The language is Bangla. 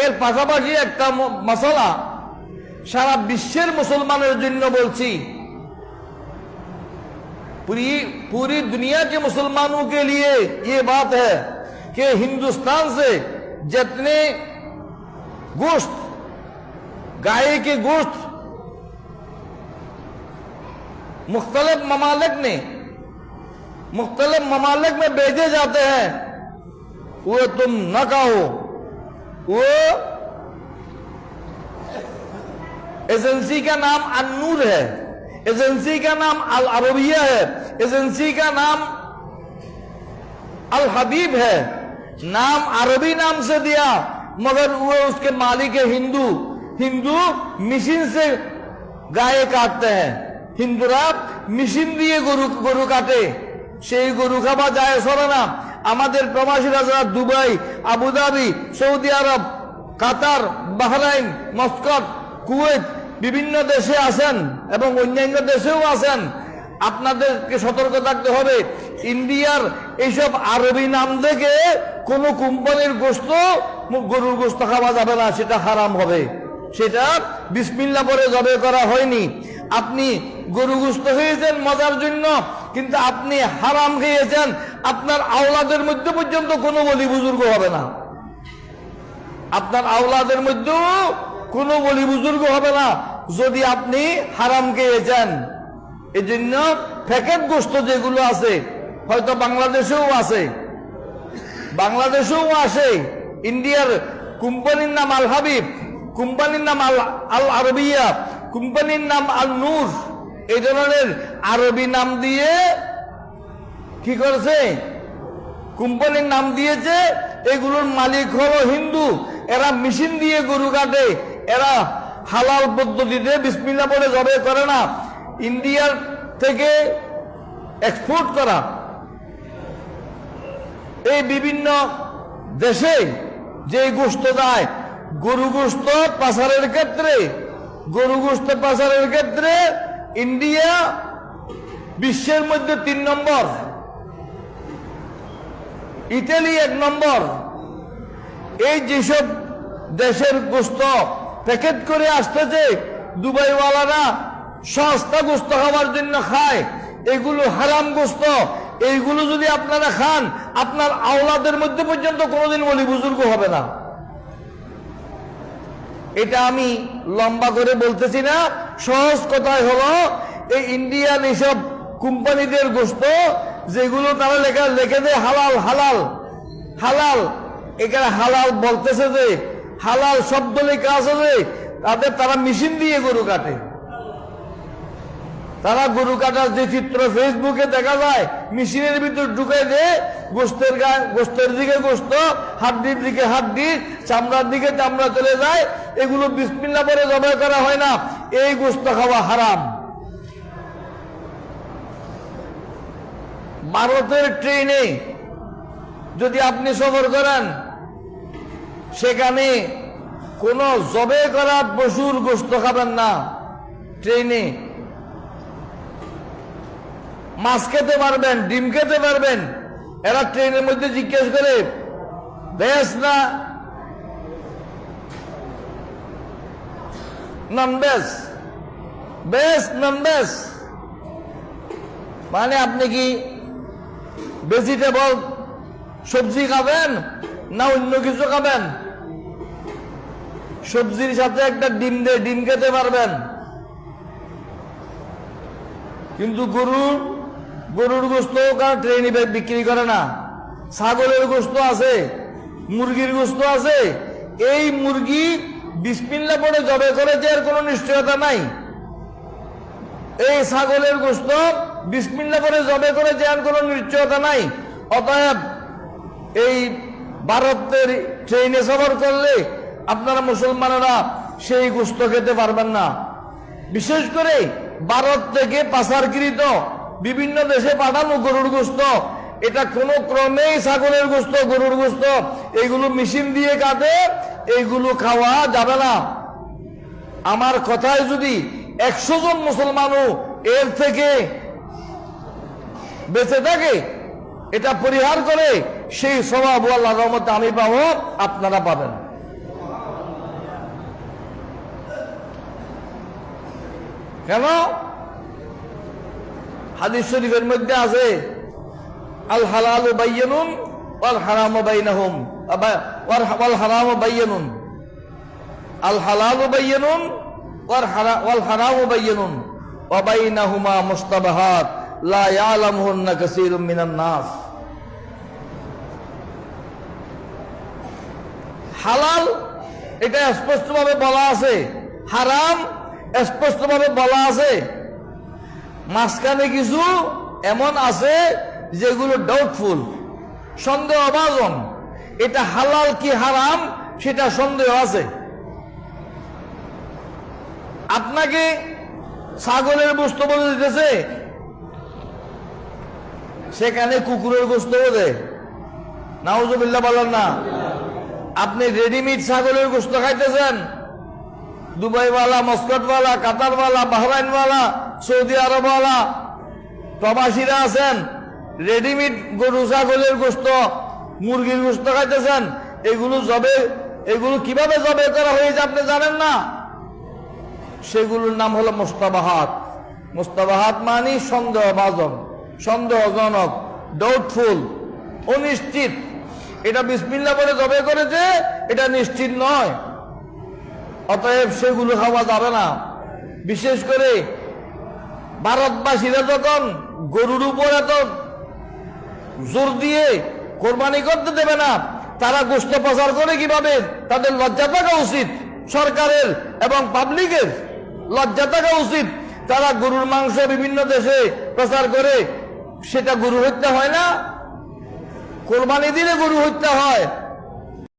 এর পাশাপাশি একটা মসলা সারা বিশ্বের মুসলমানের জন্য বলছি, पूरी दुनिया के मुसलमानों के लिए ये बात है कि हिंदुस्तान से जितने गोश्त, गाय के गोश्त मुख्तलिफ ममालिक में भेजे जाते हैं, वो तुम न कहो। वो एजेंसी का नाम अन्नूर है, एजेंसी का नाम अल अरबिया है, एजेंसी का नाम अल हबीब है। नाम अरबी नाम से दिया, मगर वो उसके मालिक है हिंदू। हिंदू मशीन से गाय काटते हैं, हिंदुरा মেশিন দিয়ে গরু কাটে। সেই গরু খাওয়া যায় সরে না। আমাদের প্রবাসীরা যারা দুবাই, আবুধাবি, সৌদি আরব, কাতার, বাহরাইন, মস্কট, কুয়েত বিভিন্ন দেশে আছেন এবং অন্যান্য দেশেও আছেন, আপনাদেরকে সতর্ক থাকতে হবে। ইন্ডিয়ার এইসব আরবি নাম থেকে কোনো কোম্পানির গোশত, গরুর গোশত খাওয়া যাবে না, সেটা হারাম হবে। সেটা বিসমিল্লাহ পরে জবে করা হয়নি। আপনি গরু গোশত খেয়েছেন মজার জন্য, কিন্তু আপনি হারাম খেয়েছেন। আপনার আওলাদের মধ্যে পর্যন্ত কোনো বলি বুজুর্গ হবে না, আপনার আওলাদের মধ্যেও কোনো বলি বুজুর্গ হবে না যদি আপনি হারাম খেয়েছেন। এই জন্য প্যাকেট গোশত যেগুলো আছে, হয়তো বাংলাদেশেও আছে, আসে। ইন্ডিয়ার কোম্পানির নাম আল হাবিব, কোম্পানির নাম আল আরবিয়া, কোম্পানির নাম আল নূর, এই ধরনের আরবি নাম দিয়ে কি করেছে, কোম্পানির নাম দিয়েছে। এগুলোর মালিক হলো হিন্দু, এরা মেশিন দিয়ে গরু কাটে, এরা হালাল পদ্ধতিতে বিসমিল্লাহ বলে জবে করে না। ইন্ডিয়ার থেকে এক্সপোর্ট করা এই বিভিন্ন দেশে যে গোশত যায়, গরু গোশত পাচারের ক্ষেত্রে ইন্ডিয়া বিশ্বের মধ্যে 3 নম্বর, ইতালি 1 নম্বর। এই যেসব দেশের গোশত প্যাকেট করে আসতেছে, দুবাইওয়ালারা সস্তা গোশত খাওয়ার জন্য খায়, এগুলো হারাম গোশত। এইগুলো যদি আপনারা খান, আপনার আওলাদের মধ্যে পর্যন্ত কোনোদিন বলি বুজুর্গ হবে না। এটা আমি লম্বা করে বলতেছি না, সহজ কথাই হলো এই ইন্ডিয়ান এইসব কোম্পানিদের গোশত যেগুলো তারা লিখে দেয় হালাল হালাল হালাল, এখানে হালাল বলতেছে যে হালাল শব্দ লেখা আছে যে তারা মেশিন দিয়ে গরু কাটে। তারা গরু কাটার যে চিত্র ফেসবুকে দেখা যায়, মেশিনের ভিতর ঢুকাই দিয়ে গোস্তের দিকে গোস্ত, হাড্ডির দিকে হাড্ডি, চামড়ার দিকে চামড়া চলে যায়। এগুলো বিসমিল্লাহ বলে জবাই করা হয় না, এই গোস্ত খাওয়া হারাম। ভারতের ট্রেনে যদি আপনি সফর করেন, সেখানে কোনো জবে করা পশুর গোস্ত খাবেন না। ট্রেনে মাছ খেতে পারবেন, ডিম খেতে পারবেন। এরা ট্রেনের মধ্যে জিজ্ঞেস করে ভেজ না non veg, veg non veg, মানে আপনি কি ভেজিটেবল সবজি খাবেন না অন্য কিছু খাবেন? সবজির সাথে একটা ডিম দিয়ে ডিম খেতে পারবেন, কিন্তু গরুর গোশত কারণ ট্রেনে বিক্রি করে না। ছাগলের গোশত আছে, মুরগির গোশত আছে। এই মুরগি বিসমিল্লাহ পড়ে জবে করেছে, এর কোনো নিশ্চয়তা নাই। এই ছাগলের গোশত বিসমিল্লাহ পড়ে জবে করেছে, এর কোনো নিশ্চয়তা নাই। অতএব এই ভারতের ট্রেনে সফর করলে আপনারা মুসলমানেরা সেই গোশত খেতে পারবেন না। বিশেষ করে ভারত থেকে পাচারকৃত বিভিন্ন দেশে পাঠানো গরুর গোশত, এটা কোনো ক্রমেই ছাগলের গোশত, গরুর গোশত এইগুলো মেশিন দিয়ে কাটে, এইগুলো খাওয়া যাবে না। আমার কথায় যদি 100 জন মুসলমানও এর থেকে বেঁচে থাকে, এটা পরিহার করে, সেই স্বভাব আল্লাহর রহমতে আমি পাবো, আপনারা পাবেন। কেন? হাদিস শরীফের মধ্যে আছে আল হালালু বাইয়িনুন ওয়াল হারামু বাইনাহুম ওয়াল হারামু বাইয়িনুন, আল হালালু বাইয়িনুন ওয়াল হারামু বাইয়িনুন ওয়া বাইনাহুমা মুশতাবাহাত লা ইয়ালামুহুন্না কাসীরুম মিনান নাস। হালাল এটা স্পষ্টভাবে বলা আছে, হারাম স্পষ্টভাবে বলা আছে, মাঝখানে কিছু এমন আছে যেগুলো ডাউটফুল, সন্দেহভাজন। এটা হালাল কি হারাম সেটা সন্দেহ আছে। আপনাকে ছাগলের গোশত বলে দিতেছে, সেখানে কুকুরের গোশত বলে, নাউজুবিল্লাহ বলেন না। আপনি রেডিমেড ছাগলের গোশত খাইতেছেন, দুবাইওয়ালা, মস্কটওয়ালা, কাতারওয়ালা, বাহরাইনওয়ালা, সৌদি আরবওয়ালা প্রবাসীরা আছেন, রেডিমেড গরু ছাগলের গোশত, মুরগির গোশত খাইতেছেন। এগুলো কিভাবে জবে করা হয়েছে আপনি জানেন না। সেগুলোর নাম হলো মুস্তাবাহাত। মুস্তাবাহাত মানে সন্দেহভাজন, সন্দেহজনক, ডাউটফুল, অনিশ্চিত। এটা বিসমিল্লাহ বলে জবে করেছে, এটা নিশ্চিত নয়, অতএব সেগুলো খাওয়া যাবে না। বিশেষ করে ভারতবাসীরা যখন গরুর উপর এত জোর দিয়ে কোরবানি করতে দেবে না, তারা গোশত প্রচার করে কিভাবে? তাদের লজ্জা থাকা উচিত, সরকারের এবং পাবলিকের লজ্জা থাকা উচিত। তারা গরুর মাংস বিভিন্ন দেশে প্রচার করে, সেটা গরু হত্যা হয় না? কোরবানি দিলে গরু হত্যা হয়।